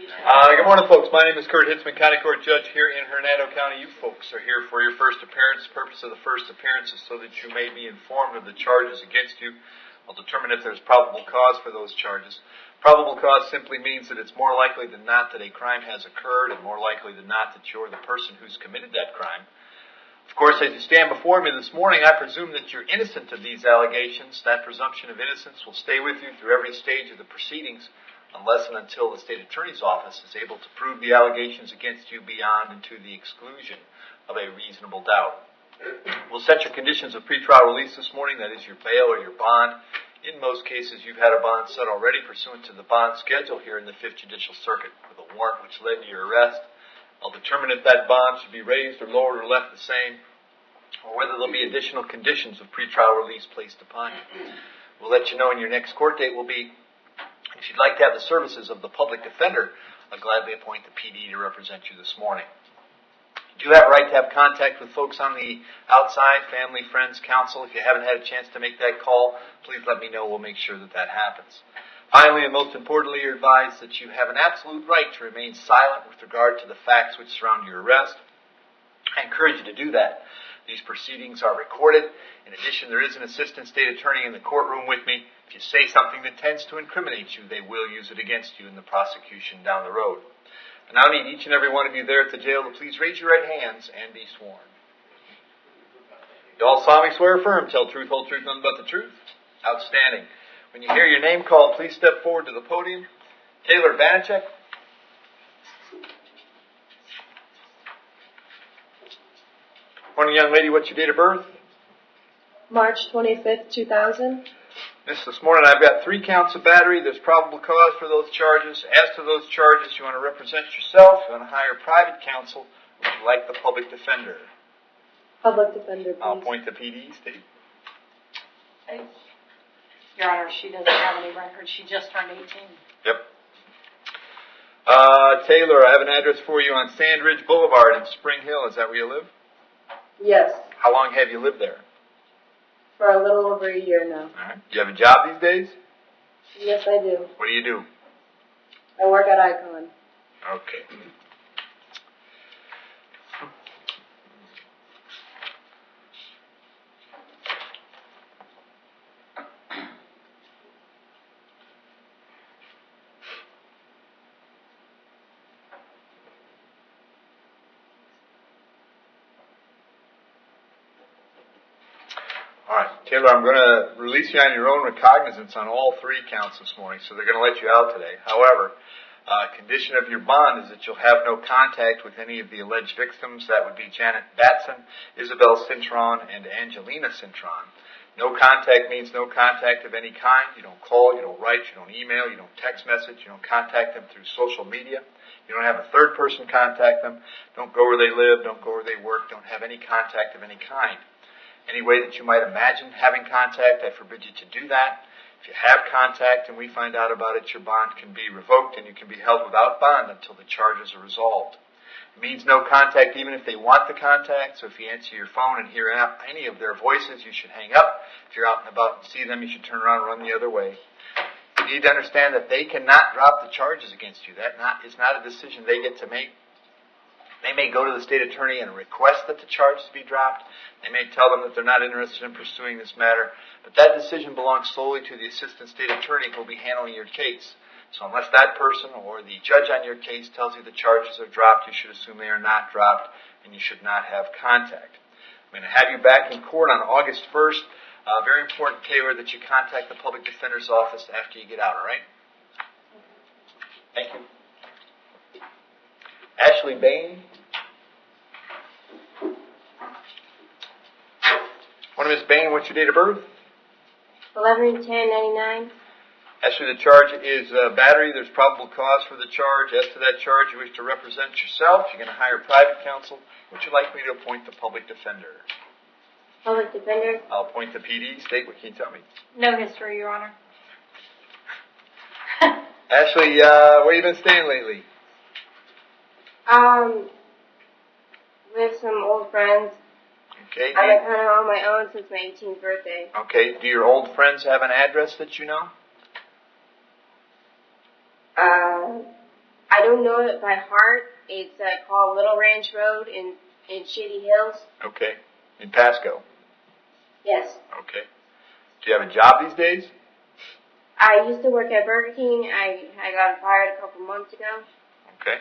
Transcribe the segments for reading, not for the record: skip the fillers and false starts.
Good morning, folks. My name is Kurt Hitzemann, County Court Judge here in Hernando County. You folks are here for your first appearance. The purpose of the first appearance is so that you may be informed of the charges against you. I'll determine if there's probable cause for those charges. Probable cause simply means that it's more likely than not that a crime has occurred, and more likely than not that you're the person who's committed that crime. Of course, as you stand before me this morning, I presume that you're innocent of these allegations. That presumption of innocence will stay with you through every stage of the proceedings, unless and until the State Attorney's Office is able to prove the allegations against you beyond and to the exclusion of a reasonable doubt. We'll set your conditions of pretrial release this morning, that is your bail or your bond. In most cases, you've had a bond set already pursuant to the bond schedule here in the 5th Judicial Circuit with a warrant which led to your arrest. I'll determine if that bond should be raised or lowered or left the same, or whether there'll be additional conditions of pretrial release placed upon you. We'll let you know when your next court date will be. If you'd like to have the services of the public defender, I'll gladly appoint the PD to represent you this morning. You do have a right to have contact with folks on the outside, family, friends, counsel. If you haven't had a chance to make that call, please let me know. We'll make sure that that happens. Finally, and most importantly, you're advised that you have an absolute right to remain silent with regard to the facts which surround your arrest. I encourage you to do that. These proceedings are recorded. In addition, there is an assistant state attorney in the courtroom with me. If you say something that tends to incriminate you, they will use it against you in the prosecution down the road. And I need each and every one of you there at the jail to please raise your right hands and be sworn. You all solemnly swear or affirm, tell truth, whole truth, nothing but the truth? Outstanding. When you hear your name called, please step forward to the podium. Taylor Banachek. Morning, young lady. What's your date of birth? March 25th, 2000. This morning I've got 3 counts of battery. There's probable cause for those charges. As to those charges, you want to represent yourself, you want to hire private counsel, or would you like the public defender? Public defender, please. I'll appoint the PD, State. Your Honor, she doesn't have any records. She just turned 18. Yep. Taylor, I have an address for you on Sand Ridge Boulevard in Spring Hill. Is that where you live? Yes. How long have you lived there? For a little over a year now. All right. Do you have a job these days? Yes, I do. What do you do? I work at Icon. Okay. All right, Taylor, I'm going to release you on your own recognizance on all 3 counts this morning, so they're going to let you out today. However, condition of your bond is that you'll have no contact with any of the alleged victims. That would be Janet Batson, Isabel Cintron, and Angelina Cintron. No contact means no contact of any kind. You don't call, you don't write, you don't email, you don't text message, you don't contact them through social media. You don't have a third person contact them. Don't go where they live, don't go where they work, don't have any contact of any kind. Any way that you might imagine having contact, I forbid you to do that. If you have contact and we find out about it, your bond can be revoked and you can be held without bond until the charges are resolved. It means no contact even if they want the contact, so if you answer your phone and hear any of their voices, you should hang up. If you're out and about and see them, you should turn around and run the other way. You need to understand that they cannot drop the charges against you. That is not a decision they get to make. They may go to the state attorney and request that the charges be dropped. They may tell them that they're not interested in pursuing this matter. But that decision belongs solely to the assistant state attorney who will be handling your case. So unless that person or the judge on your case tells you the charges are dropped, you should assume they are not dropped and you should not have contact. I'm going to have you back in court on August 1st. Very important, Taylor, that you contact the public defender's office after you get out, all right? Thank you. Ashley Bain. Morning, Miss Bain. What's your date of birth? 11/10/99. Ashley, the charge is battery. There's probable cause for the charge. As to that charge, you wish to represent yourself. You're going to hire private counsel. Would you like me to appoint the public defender? Public defender. I'll appoint the PD. State, what can you tell me? No history, Your Honor. Ashley, where have you been staying lately? With some old friends. Okay. I've been kind of on my own since my 18th birthday. Okay. Do your old friends have an address that you know? I don't know it by heart. It's called Little Ranch Road in Shady Hills. Okay. In Pasco. Yes. Okay. Do you have a job these days? I used to work at Burger King. I got fired a couple months ago. Okay.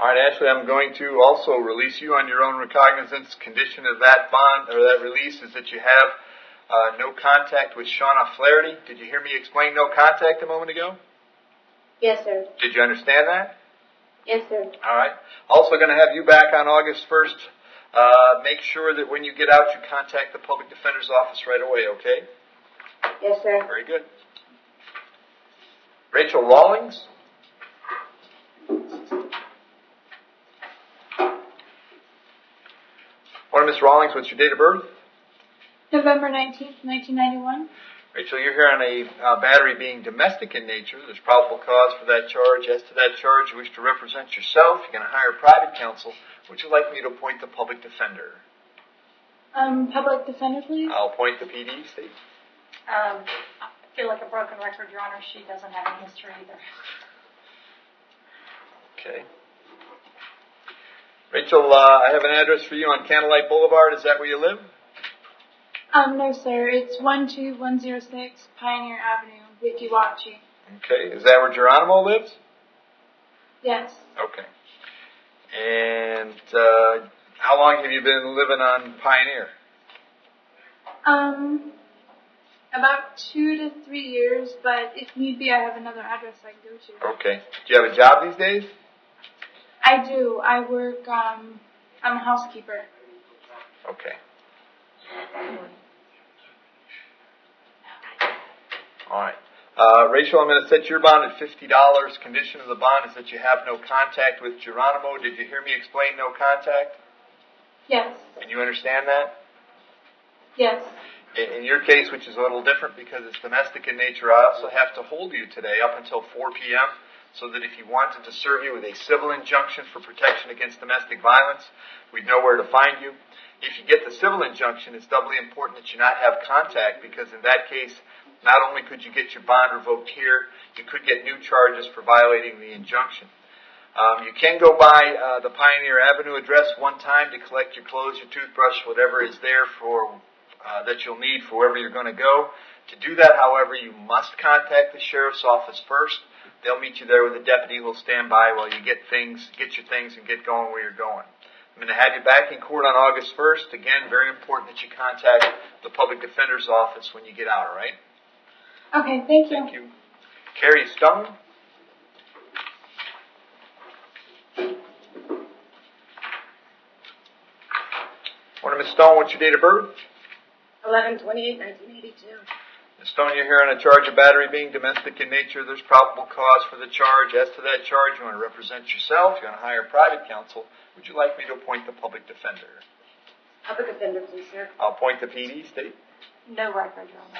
All right, Ashley, I'm going to also release you on your own recognizance. Condition of that bond or that release is that you have no contact with Shauna Flaherty. Did you hear me explain no contact a moment ago? Yes, sir. Did you understand that? Yes, sir. All right. Also going to have you back on August 1st. Make sure that when you get out, you contact the public defender's office right away, okay? Yes, sir. Very good. Rachel Rawlings? Morning, Miss Rawlings. What's your date of birth? November 19th, 1991. Rachel, you're here on a battery being domestic in nature. There's probable cause for that charge. As to that charge, you wish to represent yourself. You're going to hire private counsel. Would you like me to appoint the public defender? Public defender, please. I'll appoint the PD, Steve. I feel like a broken record, Your Honor. She doesn't have any history either. Okay. Rachel, I have an address for you on Candlelight Boulevard. Is that where you live? No, sir. It's 12106 Pioneer Avenue, Wikiwachi. Okay. Is that where Geronimo lives? Yes. Okay. And how long have you been living on Pioneer? About 2 to 3 years, but if need be, I have another address I can go to. Okay. Do you have a job these days? I do. I work, I'm a housekeeper. Okay. All right. Rachel, I'm going to set your bond at $50. Condition of the bond is that you have no contact with Geronimo. Did you hear me explain no contact? Yes. And you understand that? Yes. In your case, which is a little different because it's domestic in nature, I also have to hold you today up until 4 p.m. so that if you wanted to serve you with a civil injunction for protection against domestic violence, we'd know where to find you. If you get the civil injunction, it's doubly important that you not have contact because in that case, not only could you get your bond revoked here, you could get new charges for violating the injunction. You can go by the Pioneer Avenue address one time to collect your clothes, your toothbrush, whatever is there for that you'll need for wherever you're going to go. To do that, however, you must contact the sheriff's office first. They'll meet you there with a deputy who'll stand by while you get your things, and get going where you're going. I'm going to have you back in court on August 1st. Again, very important that you contact the public defender's office when you get out, all right? Okay, thank you. Thank you. Carrie Stone? Morning, Ms. Stone. What's your date of birth? 11/28/1982. Ms. Stone, you're here on a charge of battery being domestic in nature. There's probable cause for the charge. As to that charge, you want to represent yourself. You want to hire private counsel. Would you like me to appoint the public defender? Public defender, please, sir. I'll appoint the PD, State. No record, Your Honor.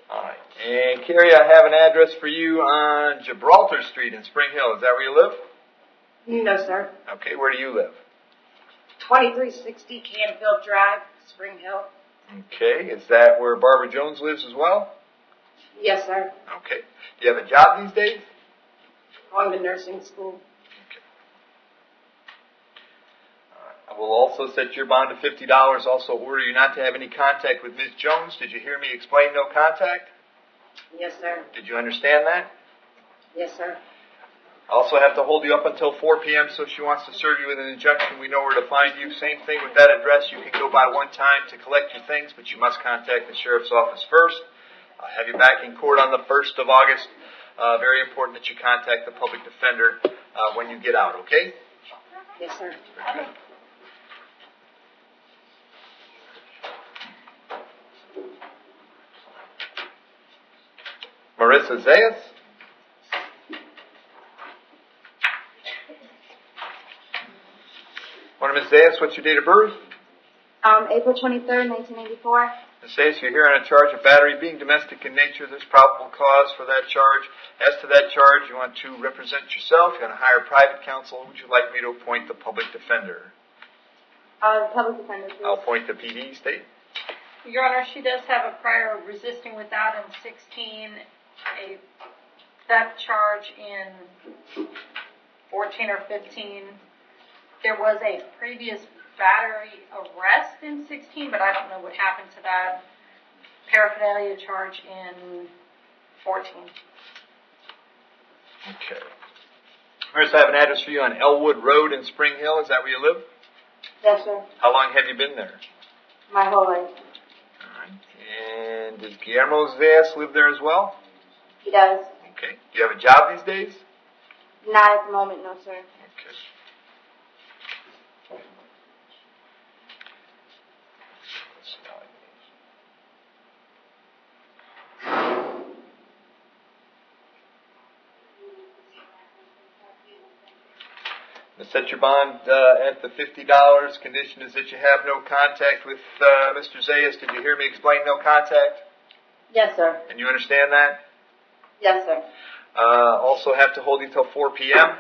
All right. And Carrie, I have an address for you on Gibraltar Street in Spring Hill. Is that where you live? No, sir. Okay, where do you live? 2360 Canfield Drive, Spring Hill. Okay, is that where Barbara Jones lives as well? Yes, sir. Okay. Do you have a job these days? Going to nursing school. Okay. All right. I will also set your bond to $50. Also order you not to have any contact with Ms. Jones. Did you hear me explain no contact? Yes, sir. Did you understand that? Yes, sir. I also have to hold you up until 4 p.m. so if she wants to serve you with an injunction, we know where to find you. Same thing with that address. You can go by one time to collect your things, but you must contact the sheriff's office first. I'll have you back in court on the 1st of August. Very important that you contact the public defender when you get out, okay? Yes, sir. Very good. Marissa Zayas? Morning, Ms. Zayas. What's your date of birth? April 23rd, 1994. Ms. Sayers, you're here on a charge of battery being domestic in nature. There's probable cause for that charge. As to that charge, you want to represent yourself. You want to hire private counsel. Would you like me to appoint the public defender? Public defender, please. I'll appoint the PD, State. Your Honor, she does have a prior resisting without in 16, a theft charge in 14 or 15. There was a previous battery arrest in 16, but I don't know what happened to that. Paraphernalia charge in 14. Okay. First, I have an address for you on Elwood Road in Spring Hill. Is that where you live? Yes, sir. How long have you been there? My whole life. All right. And does Guillermo Zayas live there as well? He does. Okay. Do you have a job these days? Not at the moment, no, sir. Okay. Let's see how it goes. To set your bond at the $50. Condition is that you have no contact with Mr. Zayas. Did you hear me explain no contact? Yes, sir. And you understand that? Yes, sir. Also have to hold you till 4 p.m.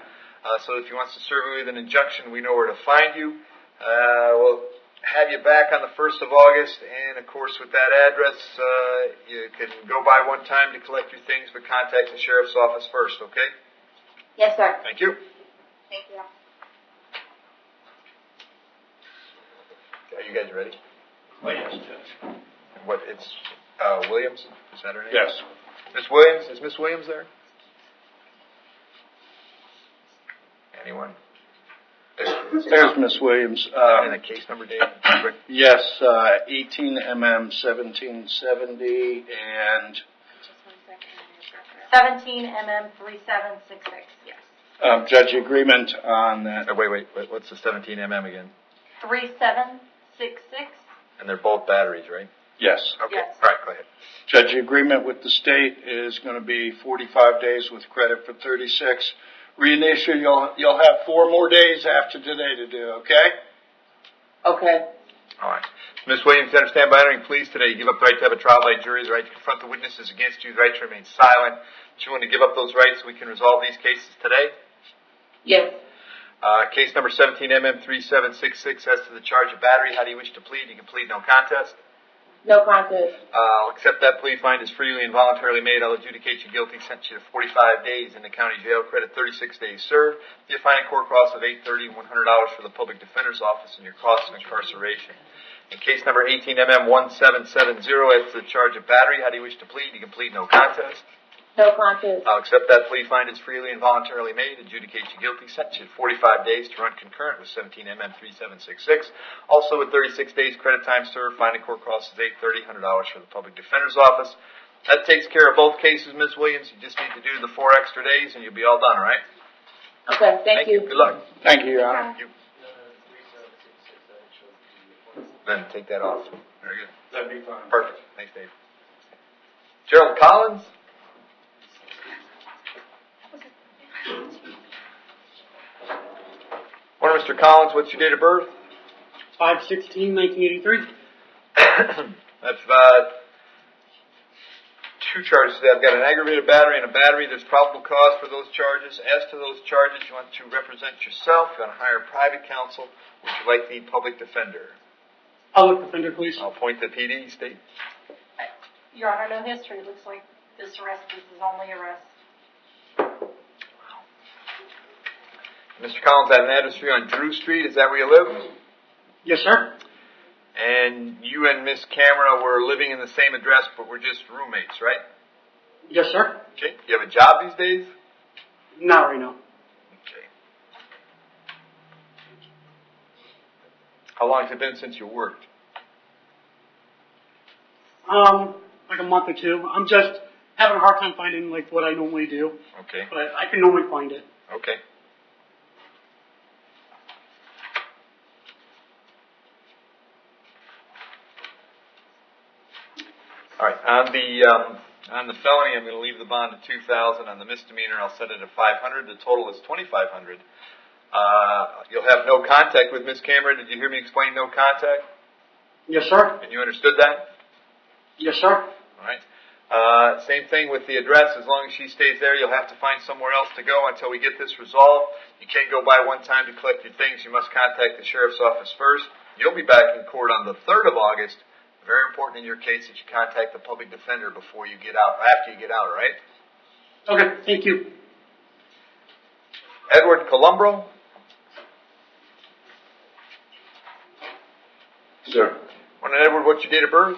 So if he wants to serve you with an injunction, we know where to find you. We'll have you back on the 1st of August, and of course with that address, you can go by one time to collect your things, but contact the sheriff's office first, okay? Yes, sir. Thank you. Thank you. Are you guys ready? Oh, yes, Judge. And what, it's Williams? Is that her name? Yes. Miss Williams? Is Miss Williams there? Anyone? There's Miss Williams. And the case number, Dave? Yes, 18mm1770 and 17 mm 3766. Yes. judge agreement on that. Oh, wait. What's the 17 mm again? 3766. And they're both batteries, right? Yes. Okay. Yes. All right, go ahead. Judge agreement with the state is going to be 45 days with credit for 36. Reissue, you'll have 4 more days after today to do, okay? Okay. All right. Ms. Williams, you understand by entering pleas today, you give up the right to have a trial by jury, the right to confront the witnesses against you, the right to remain silent. Do you want to give up those rights so we can resolve these cases today? Yes. Case number 17mm3766 as to the charge of battery. How do you wish to plead? You can plead no contest. No contest. I'll accept that plea. Find is freely and voluntarily made. I'll adjudicate you guilty. Sentence you to 45 days in the county jail. Credit 36 days served. You find a court cost of $830 and $100 for the public defender's office and your costs of incarceration. In case number 18mm1770 as to the charge of battery, how do you wish to plead? You can plead no contest. No contest. I'll accept that plea. Find is freely and voluntarily made. Adjudicate you guilty. Sentence you to 45 days to run concurrent with 17mm3766. Also with 36 days credit time served. Find and court costs is $830, $100 for the public defender's office. That takes care of both cases, Ms. Williams. You just need to do the 4 extra days and you'll be all done, all right? Okay, thank you. Good luck. Thank you, Your Honor. Thank you. Then take that off. Very good. That'd be fine. Perfect. Thanks, Dave. Gerald Collins. Morning, Mr. Collins. What's your date of birth? 5/16/1983. That's 2 charges today. I've got an aggravated battery and a battery. There's probable cause for those charges. As to those charges, you want to represent yourself. You want to hire private counsel. Would you like the public defender? Public defender, please. I'll appoint the PD, State. Your Honor, no history. It looks like this arrest is his only arrest. Mr. Collins, I have an address for you on Drew Street. Is that where you live? Yes, sir. And you and Miss Camera were living in the same address, but were just roommates, right? Yes, sir. Okay. Do you have a job these days? Not right now. Okay. How long has it been since you worked? Like a month or 2. I'm just having a hard time finding like what I normally do, Okay. but I can normally find it. Okay. All right. On the felony, I'm going to leave the bond at $2,000. On the misdemeanor, I'll set it at $500. The total is $2,500. You'll have no contact with Miss Cameron. Did you hear me explain no contact? Yes, sir. And you understood that? Yes, sir. All right. Same thing with the address. As long as she stays there, you'll have to find somewhere else to go until we get this resolved. You can't go by one time to collect your things. You must contact the sheriff's office first. You'll be back in court on the 3rd of August. Very important in your case that you contact the public defender before you get out, after you get out, all right? Okay, thank you. Edward Columbro. Sir. Morning, Edward. What's your date of birth?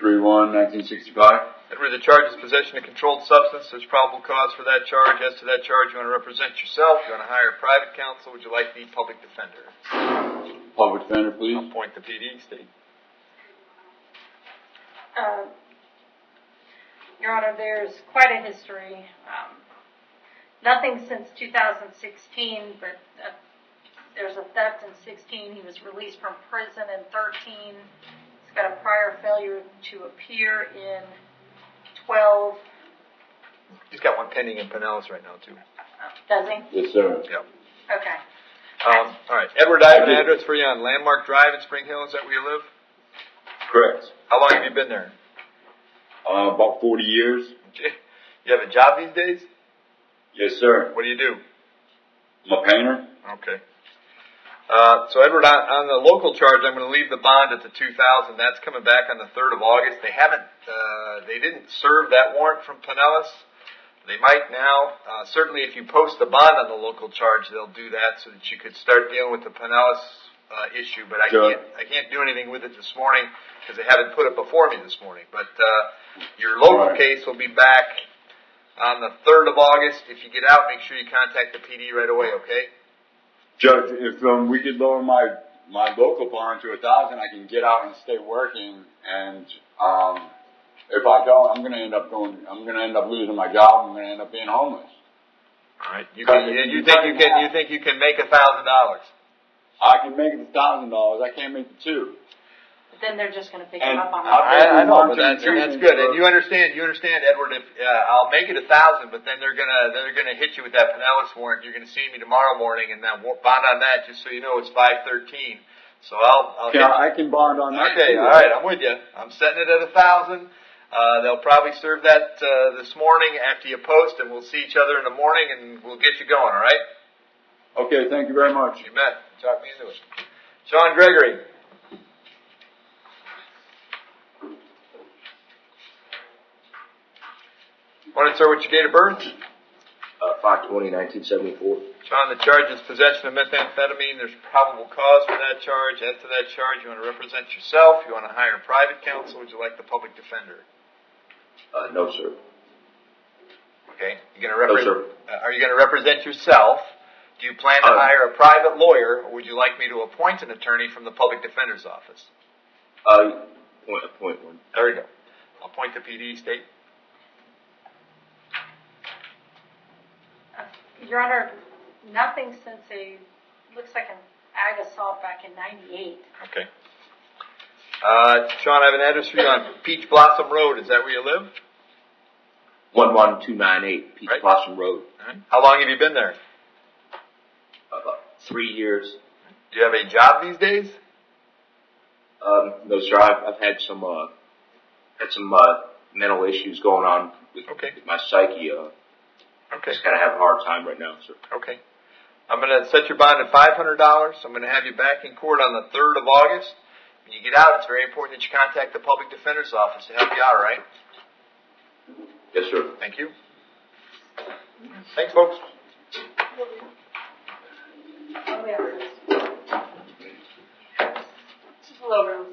3/1/1965. Edward, the charge is possession of controlled substance. There's probable cause for that charge. As to that charge, you want to represent yourself. You want to hire a private counsel. Would you like the public defender? Public defender, please. Appoint the PD, state. Your Honor, there's quite a history. Nothing since 2016, but there's a theft in 16. He was released from prison in 13. He's got a prior failure to appear in 12. He's got one pending in Pinellas right now, too. Does he? Yes, sir. Yep. Okay. All right. Edward, I have an address for you on Landmark Drive in Spring Hill. Is that where you live? Correct. How long have you been there? About 40 years. Okay. You have a job these days? Yes, sir. What do you do? I'm a painter. Okay. So Edward, on the local charge, I'm going to leave the bond at the 2,000. That's coming back on the 3rd of August. They didn't serve that warrant from Pinellas. They might now. Certainly, if you post the bond on the local charge, they'll do that so that you could start dealing with the Pinellas issue. But I can't do anything with it this morning because they haven't put it before me this morning. But your local case will be back on the 3rd of August. If you get out, make sure you contact the PD right away. Okay? Judge, if we could lower my local bond to 1,000, I can get out and stay working. And if I don't, I'm gonna end up losing my job. I'm gonna end up being homeless. All right. You think you can make $1,000? I can make it $1,000. I can't make the 2. But then they're just going to pick And him up on I know, but that's treatment good. And you understand, Edward. If I'll make it 1,000, but then they're gonna hit you with that Pinellas warrant. You're gonna see me tomorrow morning, and that bond on that, just so you know, it's 513. So I'll. I can bond on that. Okay, too, all right, I'm with you. I'm setting it at 1,000. They'll probably serve that this morning after you post, and we'll see each other in the morning, and we'll get you going. All right? Okay, thank you very much. You bet. Talk me into it. Sean Gregory. Morning, sir. What's your date of birth? 5/20/1974. Sean, the charge is possession of methamphetamine. There's probable cause for that charge. As to that charge, you want to represent yourself. You want to hire private counsel. Would you like the public defender? No, sir. Okay. No, sir. Are you going to represent yourself? Do you plan to hire a private lawyer, or would you like me to appoint an attorney from the public defender's office? Point one. There you go. I'll appoint the PD, state. Your Honor, nothing since looks like an ag assault back in 98. Okay. Sean, I have an address for you on Peach Blossom Road. Is that where you live? 11298 Peach Blossom Road. All right. How long have you been there? About 3 years. Do you have a job these days? No, sir. I've had some mental issues going on with my psyche. Okay. Just kind of have a hard time right now, sir. Okay. I'm going to set your bond at $500. I'm going to have you back in court on the 3rd of August. When you get out, it's very important that you contact the public defender's office to help you out, all right? Yes, sir. Thank you. Thanks, folks. Oh, yeah. Just a little room.